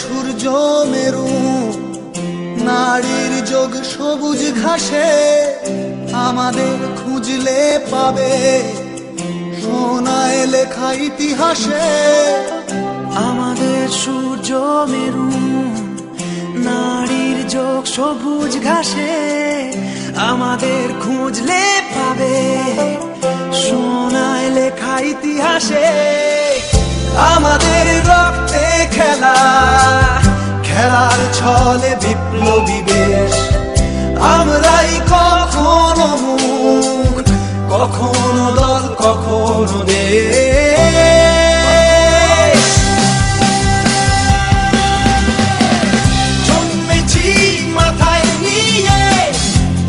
সূর্য মেরু, নারীর যোগ সবুজ ঘাসে, আমাদের খুঁজলে পাবে সোনায় লেখা ইতিহাসে। আমাদের সূর্য মেরু, নারীর যোগ সবুজ ঘাসে, আমাদের খুঁজলে পাবে সোনায় লেখা ইতিহাসে। আমাদের রক্তে খেলা, খেলার ছলে বিপ্লবী দেশ। আমরাই কখনো মুখ, কখনো দল, কখনো দেশ। জন্মেছি মাথায় নিয়ে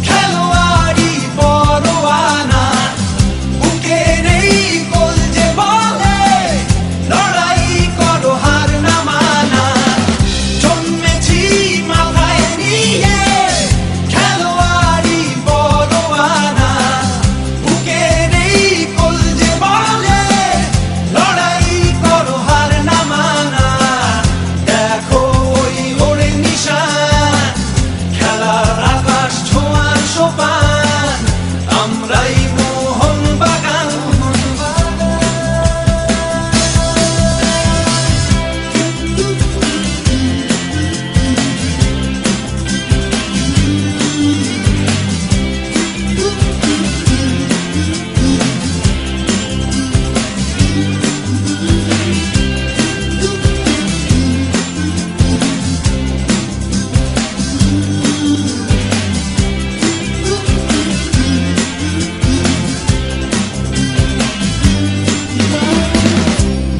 খেলোয়াড়ি পরোয়ানা, বুকে নেই গোল যে বলে লড়াই করো হার না মানা। জন্মেছি মাথায় নিয়ে খেলোয়াড়ি পরোয়ানা, বুকে নেই গোল যে বলে লড়াই করো হার না মানা। দেখো ওই ওড়ে নিশান, খেলার আকাশ ছোঁয়ার সোপান, আমরাই মোহন বাগান।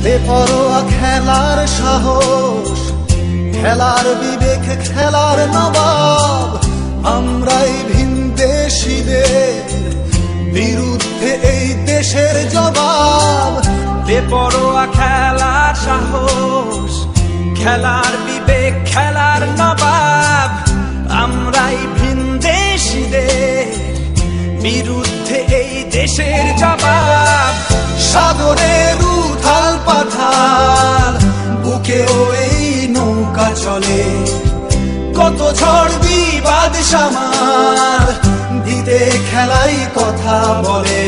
বেপরোয়া খেলার সাহস, খেলার বিবেক, খেলার নবাব, আমরাই ভিনদেশীদের বিরুদ্ধে এই দেশের জবাব। বেপরোয়া খেলার সাহস, খেলার বিবেক, খেলার নবাব, আমরাই ভিনদেশীদের বিরুদ্ধে এই দেশের জবাব। সাগরের উথাল পাথাল বুকেও এই নৌকা চলে, কত ঝড় বিবাদ সামাল দিতে খেলাই কথা বলে।